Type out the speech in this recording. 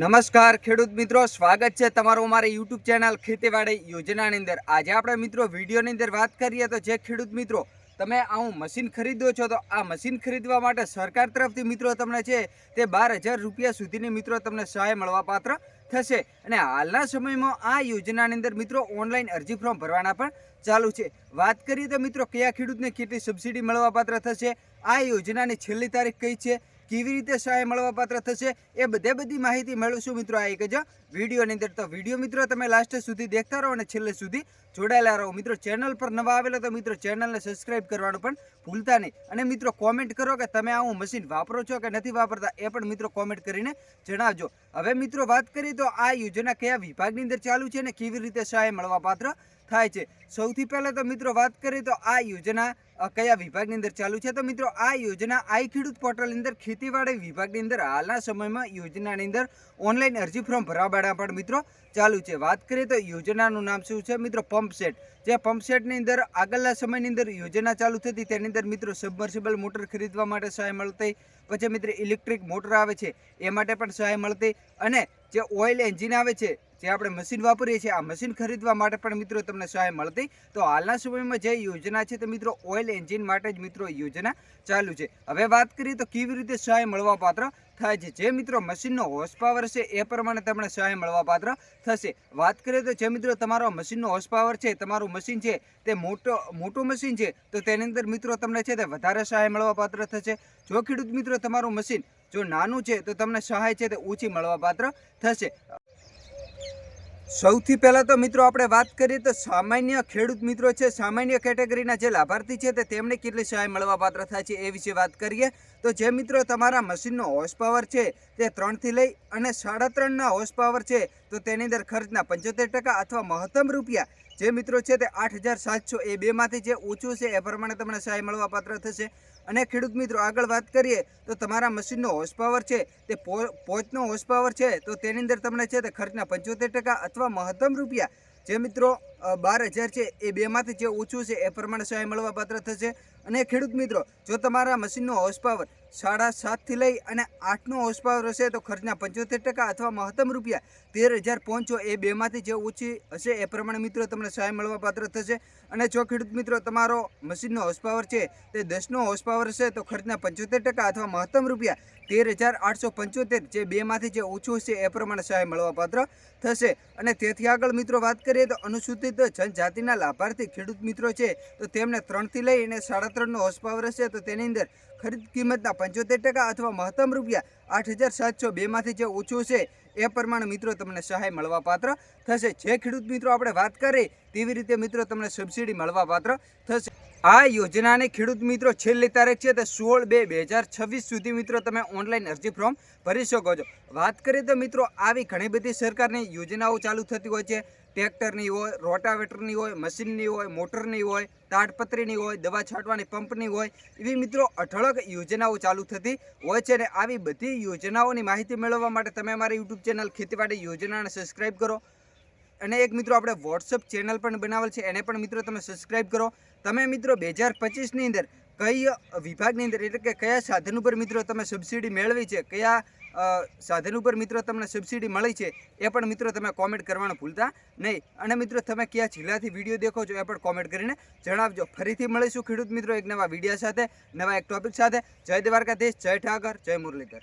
નમસ્કાર ખેડૂત મિત્રો, સ્વાગત છે તમારું અમારી યુટ્યુબ ચેનલ ખેતીવાડી યોજનાની અંદર। આજે આપણે મિત્રો વિડીયોની અંદર વાત કરીએ તો જે ખેડૂત મિત્રો તમે આવું મશીન ખરીદો છો તો આ મશીન ખરીદવા માટે સરકાર તરફથી મિત્રો તમને છે તે 12,000 રૂપિયા સુધીની મિત્રો તમને સહાય મળવા પાત્ર થશે। અને હાલના સમયમાં આ યોજનાની અંદર મિત્રો ઓનલાઈન અરજી ફોર્મ ભરવાના પણ ચાલુ છે। વાત કરીએ તો મિત્રો કયા ખેડૂતને કેટલી સબસિડી મળવા પાત્ર થશે, આ યોજનાની છેલ્લી તારીખ કઈ છે, કેવી રીતે સહાય મળવા પાત્ર થશે, એ બધી માહિતી મેળવશું મિત્રો આ એક જ વિડીયોની અંદર। તો વિડીયો મિત્રો તમે લાસ્ટ સુધી દેખતા રહો અને છેલ્લે સુધી જોડાયેલા રહો। મિત્રો ચેનલ પર નવા આવેલા તો મિત્રો ચેનલને સબસ્ક્રાઇબ કરવાનું પણ ભૂલતા નહીં। અને મિત્રો કોમેન્ટ કરો કે તમે આવું મશીન વાપરો છો કે નથી વાપરતા, એ પણ મિત્રો કોમેન્ટ કરીને જણાવજો। હવે મિત્રો વાત કરીએ તો આ યોજના કયા વિભાગની અંદર ચાલુ છે અને કેવી રીતે સહાય મળવા પાત્ર થાય છે। સૌથી પહેલા તો મિત્રો વાત કરીએ તો આ યોજના કયા વિભાગની અંદર ચાલુ છે તો મિત્રો આ યોજના આઈ ખેડૂત પોર્ટલની અંદર ખેતીવાડી વિભાગની અંદર હાલના સમયમાં યોજનાની અંદર ઓનલાઈન અરજી ફોર્મ ભરવાના પણ મિત્રો ચાલુ છે। વાત કરીએ તો યોજનાનું નામ શું છે મિત્રો, પંપ સેટ। જે પંપ સેટની અંદર આગળના સમયની અંદર યોજના ચાલુ થતી તેની અંદર મિત્રો સબમર્સિબલ મોટર ખરીદવા માટે સહાય મળતી, પછી મિત્રો ઇલેક્ટ્રિક મોટર આવે છે એ માટે પણ સહાય મળતી, અને જે ઓઇલ એન્જિન આવે છે જે આપણે મશીન વાપરીએ છીએ આ મશીન ખરીદવા માટે પણ મિત્રો તમને સહાય મળતી। તો હાલના સમયમાં જે યોજના છે તો મિત્રો ઓઇલ એન્જિન માટે જ મિત્રો યોજના ચાલુ છે। હવે વાત કરીએ તો કેવી રીતે સહાય મળવા પાત્ર થાય છે। જે મિત્રો મશીનનો હોર્સ પાવર છે એ પ્રમાણે તમને સહાય મળવા પાત્ર થશે। વાત કરીએ તો જે મિત્રો તમારો મશીનનો હોર્સ પાવર છે, તમારું મશીન છે તે મોટું મશીન છે તો તેની અંદર મિત્રો તમને છે તે વધારે સહાય મળવા પાત્ર થશે। જો ખેડૂત મિત્રો તમારું મશીન જો નાનું છે તો તમને સહાય છે તે ઓછી મળવા પાત્ર થશે। સૌથી પહેલાં તો મિત્રો આપણે વાત કરીએ તો સામાન્ય ખેડૂત મિત્રો છે, સામાન્ય કેટેગરીના જે લાભાર્થી છે તે તેમને કેટલી સહાય મળવા પાત્ર થાય છે એ વિશે વાત કરીએ તો જે મિત્રો તમારા મશીનનો હોર્સ પાવર છે તે 3થી લઈ અને 3.5ના હોર્સ પાવર છે તો તેની અંદર ખર્ચના 75% અથવા મહત્તમ રૂપિયા જે મિત્રો છે તે 8,700 એ બેમાંથી જે ઊંચું છે એ પ્રમાણે તમને સહાય મળવા પાત્ર થશે। અને ખેડૂત મિત્રો આગળ વાત કરીએ તો તમારા મશીનનો હોર્સ પાવર છે તે 5નો હોર્સ પાવર છે તો તેની અંદર તમને છે તે ખર્ચના 75% અથવા મહત્તમ રૂપિયા જે મિત્રો 12,000 છે એ બેમાંથી જે ઊંચું છે એ પ્રમાણે સહાય મળવા પાત્ર થશે। અને ખેડૂત મિત્રો જો તમારા મશીનનો હોર્સ પાવર 7.5થી લઈ અને 8નો હોર્સ પાવર હશે તો ખર્ચના 75% અથવા મહત્તમ રૂપિયા 13,500 એ બેમાંથી જે ઊંચી હશે એ પ્રમાણે મિત્રો તમને સહાય મળવા પાત્ર થશે। અને જો ખેડૂત મિત્રો તમારો મશીનનો હોર્સ પાવર છે તે 10નો હોર્સ પાવર હશે તો ખર્ચના 75% અથવા મહત્તમ રૂપિયા 13,875 જે બેમાંથી જે ઊંચું છે એ પ્રમાણે સહાય મળવા પાત્ર થશે। અને તેથી આગળ મિત્રો વાત કરીએ તો અનુસૂચિત જનજાતિના લાભાર્થી ખેડૂત મિત્રો છે તો તેમને 3થી લઈ અને 3.5નો હોર્સ પાવર હશે તો તેની અંદર ખરીદ કિંમતના 75% અથવા મહત્તમ રૂપિયા 8,700 બેમાંથી જે ઊંચું છે એ પ્રમાણે મિત્રો તમને સહાય મળવા પાત્ર થશે। જે ખેડૂત મિત્રો આપણે વાત કરીએ તેવી રીતે મિત્રો તમને સબસિડી મળવા પાત્ર થશે। આ યોજનાની ખેડૂત મિત્રો છેલ્લી તારીખ છે તે 16/2/2026 સુધી મિત્રો તમે ઓનલાઈન અરજી ફોર્મ ભરી શકો છો। વાત કરીએ તો મિત્રો આવી ઘણી બધી સરકારની યોજનાઓ ચાલુ થતી હોય છે, ટ્રેક્ટરની હોય, રોટાવેટરની હોય, મશીનની હોય, મોટરની હોય, તાડપત્રીની હોય, દવા છાંટવાની પંપની હોય, એવી મિત્રો અઢળક યોજનાઓ ચાલુ થતી હોય છે। અને આવી બધી યોજનાઓની માહિતી મેળવવા માટે તમે અમારી યુટ્યુબ ચેનલ ખેતીવાડી યોજનાને સબસ્ક્રાઈબ કરો। અને એક મિત્રો આપણે વોટ્સઅપ ચેનલ પણ બનાવેલ છે એને પણ મિત્રો તમે સબસ્ક્રાઈબ કરો। તમે મિત્રો 2025ની અંદર કઈ વિભાગની અંદર એટલે કે કયા સાધન ઉપર મિત્રો તમે સબસિડી મેળવી છે, કયા સાધન ઉપર મિત્રો તમને સબસિડી મળી છે એ પણ મિત્રો તમે કોમેન્ટ કરવાનું ભૂલતા નહીં। અને મિત્રો તમે કયા જિલ્લાથી વિડીયો દેખો છો એ પણ કોમેન્ટ કરીને જણાવજો। ફરીથી મળીશું ખેડૂત મિત્રો એક નવા વિડીયો સાથે, નવા એક ટોપિક સાથે। જય દ્વારકાધીશ, જય ઠાકર, જય મુરલીધર।